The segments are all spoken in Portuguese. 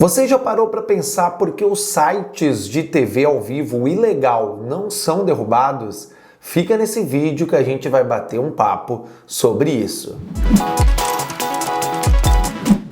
Você já parou para pensar por que os sites de TV ao vivo ilegal não são derrubados? Fica nesse vídeo que a gente vai bater um papo sobre isso.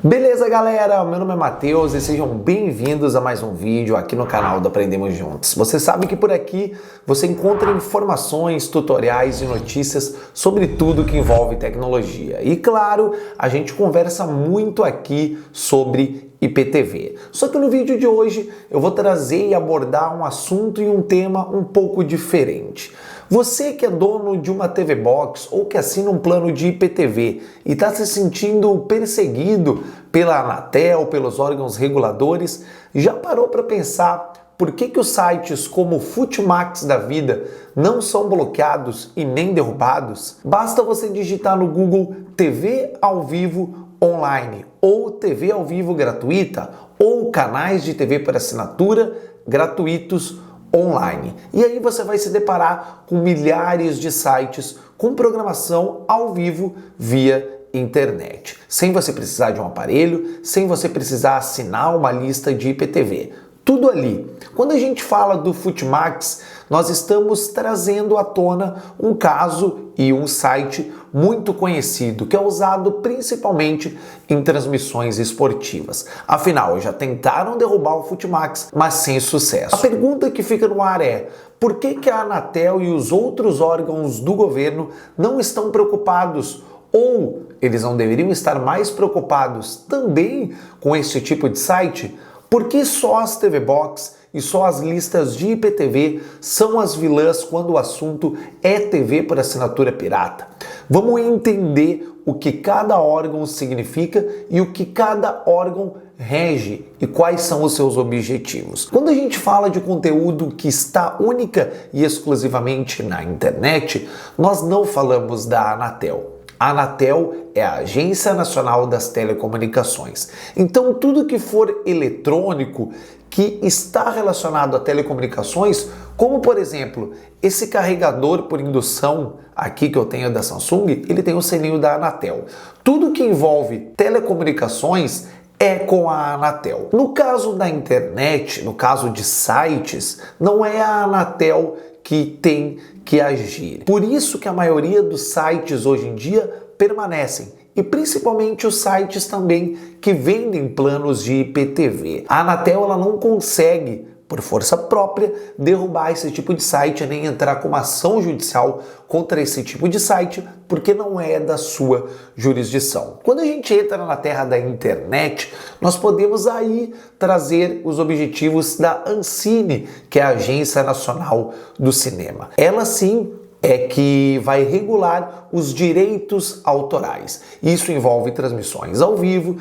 Beleza, galera? Meu nome é Matheus e sejam bem-vindos a mais um vídeo aqui no canal do Aprendemos Juntos. Você sabe que por aqui você encontra informações, tutoriais e notícias sobre tudo que envolve tecnologia. E claro, a gente conversa muito aqui sobre IPTV. Só que no vídeo de hoje eu vou trazer e abordar um assunto e um tema um pouco diferente. Você que é dono de uma TV Box ou que assina um plano de IPTV e está se sentindo perseguido pela Anatel, pelos órgãos reguladores, já parou para pensar por que os sites como o Futimax da vida não são bloqueados e nem derrubados? Basta você digitar no Google TV ao vivo online ou TV ao vivo gratuita ou canais de TV por assinatura gratuitos online. E aí você vai se deparar com milhares de sites com programação ao vivo via internet, sem você precisar de um aparelho, sem você precisar assinar uma lista de IPTV. Tudo ali. Quando a gente fala do Futimax, nós estamos trazendo à tona um caso e um site muito conhecido, que é usado principalmente em transmissões esportivas. Afinal, já tentaram derrubar o Futimax, mas sem sucesso. A pergunta que fica no ar é: por que a Anatel e os outros órgãos do governo não estão preocupados? Ou eles não deveriam estar mais preocupados também com esse tipo de site? Por que só as TV Box e só as listas de IPTV são as vilãs quando o assunto é TV por assinatura pirata? Vamos entender o que cada órgão significa e o que cada órgão rege e quais são os seus objetivos. Quando a gente fala de conteúdo que está única e exclusivamente na internet, nós não falamos da Anatel. A Anatel é a Agência Nacional das Telecomunicações. Então, tudo que for eletrônico que está relacionado a telecomunicações, como por exemplo, esse carregador por indução aqui que eu tenho da Samsung, ele tem o selinho da Anatel. Tudo que envolve telecomunicações é com a Anatel. No caso da internet, no caso de sites, não é a Anatel que tem que agir. Por isso que a maioria dos sites hoje em dia permanecem, e principalmente os sites também que vendem planos de IPTV. A Anatel ela não consegue, por força própria, derrubar esse tipo de site, nem entrar com uma ação judicial contra esse tipo de site, porque não é da sua jurisdição. Quando a gente entra na terra da internet, nós podemos aí trazer os objetivos da Ancine, que é a Agência Nacional do Cinema. Ela sim é que vai regular os direitos autorais. Isso envolve transmissões ao vivo,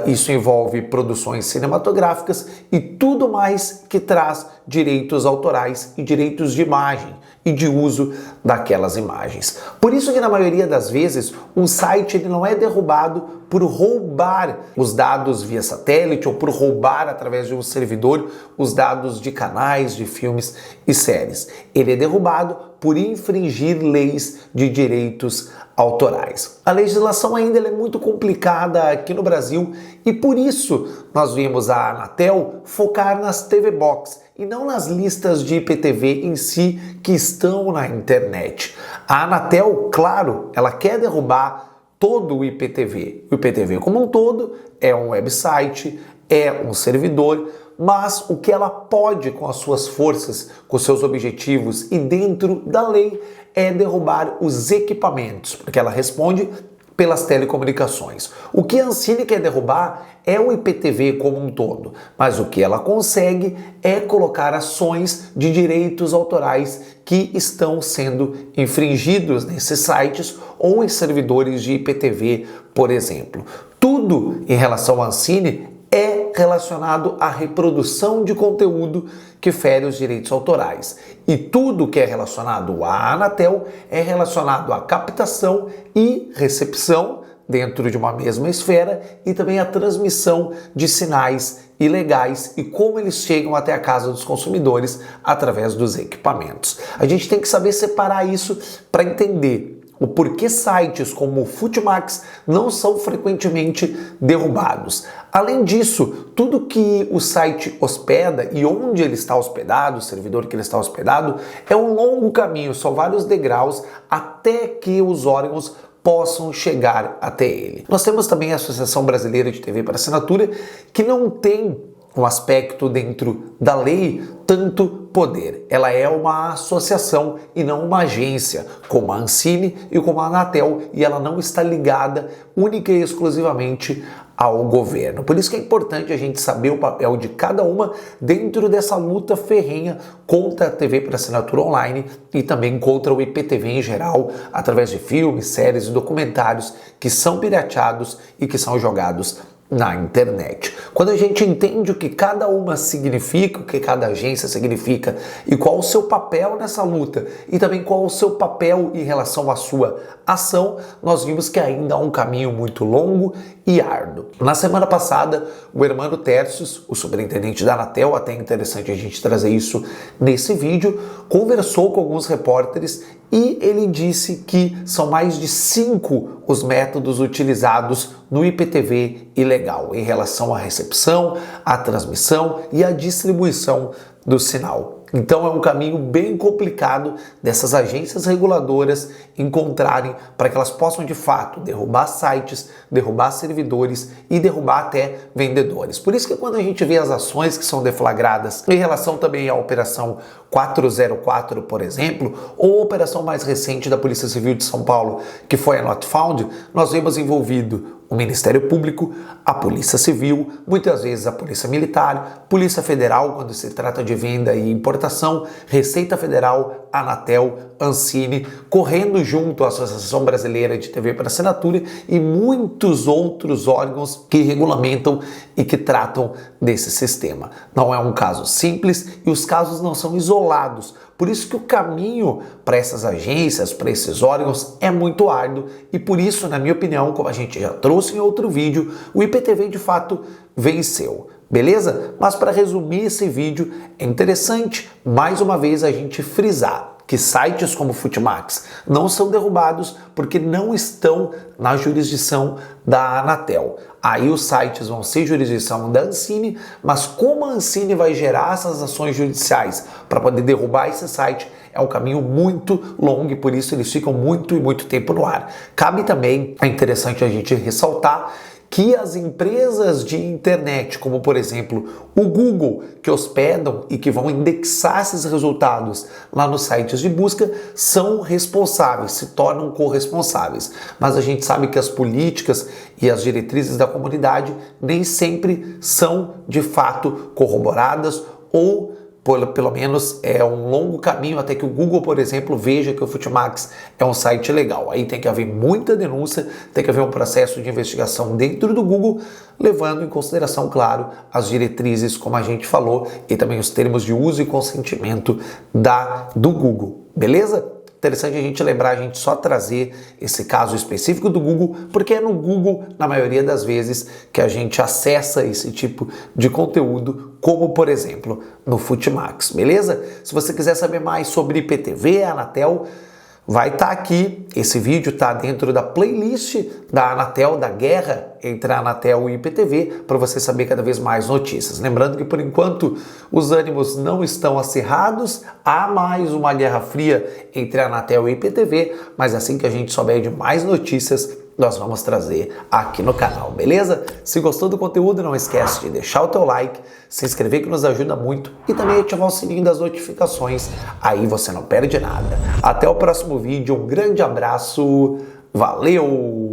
isso envolve produções cinematográficas e tudo mais que traz direitos autorais e direitos de imagem e de uso daquelas imagens. Por isso que na maioria das vezes um site ele não é derrubado por roubar os dados via satélite ou por roubar através de um servidor os dados de canais, de filmes e séries. Ele é derrubado por infringir leis de direitos autorais. A legislação ainda é muito complicada aqui no Brasil e por isso nós vimos a Anatel focar nas TV Box e não nas listas de IPTV em si que estão na internet. A Anatel, claro, ela quer derrubar todo o IPTV. O IPTV como um todo é um website, é um servidor, mas o que ela pode com as suas forças, com seus objetivos e dentro da lei é derrubar os equipamentos, porque ela responde pelas telecomunicações. O que a Ancine quer derrubar é o IPTV como um todo, mas o que ela consegue é colocar ações de direitos autorais que estão sendo infringidos nesses sites ou em servidores de IPTV, por exemplo. Tudo em relação à Ancine é relacionado à reprodução de conteúdo que fere os direitos autorais. E tudo que é relacionado à Anatel é relacionado à captação e recepção dentro de uma mesma esfera e também a transmissão de sinais ilegais e como eles chegam até a casa dos consumidores através dos equipamentos. A gente tem que saber separar isso para entender o porquê sites como o Futimax não são frequentemente derrubados. Além disso, tudo que o site hospeda e onde ele está hospedado, o servidor que ele está hospedado, é um longo caminho, são vários degraus até que os órgãos possam chegar até ele. Nós temos também a Associação Brasileira de TV para Assinatura, que não tem um aspecto dentro da lei tanto poder. Ela é uma associação e não uma agência, como a Ancine e como a Anatel, e ela não está ligada única e exclusivamente ao governo. Por isso que é importante a gente saber o papel de cada uma dentro dessa luta ferrenha contra a TV para assinatura online e também contra o IPTV em geral, através de filmes, séries e documentários que são pirateados e que são jogados na internet. Quando a gente entende o que cada uma significa, o que cada agência significa e qual o seu papel nessa luta e também qual o seu papel em relação à sua ação, nós vimos que ainda há um caminho muito longo e árduo. Na semana passada, o Hermano Tercios, o superintendente da Anatel, até interessante a gente trazer isso nesse vídeo, conversou com alguns repórteres e ele disse que são mais de 5 os métodos utilizados no IPTV ilegal em relação à recepção, à transmissão e à distribuição do sinal. Então é um caminho bem complicado dessas agências reguladoras encontrarem para que elas possam de fato derrubar sites, derrubar servidores e derrubar até vendedores. Por isso que quando a gente vê as ações que são deflagradas em relação também à Operação 404, por exemplo, ou a operação mais recente da Polícia Civil de São Paulo, que foi a Not Found, nós vemos envolvido o Ministério Público, a Polícia Civil, muitas vezes a Polícia Militar, Polícia Federal quando se trata de venda e importação, Receita Federal, Anatel, Ancine, correndo junto à Associação Brasileira de TV para Assinatura e muitos outros órgãos que regulamentam e que tratam desse sistema. Não é um caso simples e os casos não são isolados. Por isso que o caminho para essas agências, para esses órgãos é muito árduo e por isso, na minha opinião, como a gente já trouxe em outro vídeo, o IPTV de fato venceu. Beleza? Mas para resumir esse vídeo, é interessante mais uma vez a gente frisar que sites como o Futimax não são derrubados porque não estão na jurisdição da Anatel. Aí os sites vão ser jurisdição da Ancine, mas como a Ancine vai gerar essas ações judiciais para poder derrubar esse site, é um caminho muito longo e por isso eles ficam muito tempo no ar. Cabe também, é interessante a gente ressaltar, que as empresas de internet, como por exemplo o Google, que hospedam e que vão indexar esses resultados lá nos sites de busca, são responsáveis, se tornam corresponsáveis. Mas a gente sabe que as políticas e as diretrizes da comunidade nem sempre são de fato corroboradas ou pelo menos é um longo caminho até que o Google, por exemplo, veja que o Futimax é um site legal. Aí tem que haver muita denúncia, tem que haver um processo de investigação dentro do Google, levando em consideração, claro, as diretrizes, como a gente falou, e também os termos de uso e consentimento do Google. Beleza? Interessante a gente lembrar, a gente só trazer esse caso específico do Google, porque é no Google, na maioria das vezes, que a gente acessa esse tipo de conteúdo, como por exemplo, no Futimax, beleza? Se você quiser saber mais sobre IPTV, Anatel, vai estar aqui, esse vídeo está dentro da playlist da Anatel, da guerra entre a Anatel e o IPTV, para você saber cada vez mais notícias. Lembrando que por enquanto os ânimos não estão acirrados, há mais uma guerra fria entre a Anatel e o IPTV, mas assim que a gente souber de mais notícias, nós vamos trazer aqui no canal, beleza? Se gostou do conteúdo, não esquece de deixar o teu like, se inscrever que nos ajuda muito e também ativar o sininho das notificações, aí você não perde nada. Até o próximo vídeo, um grande abraço, valeu!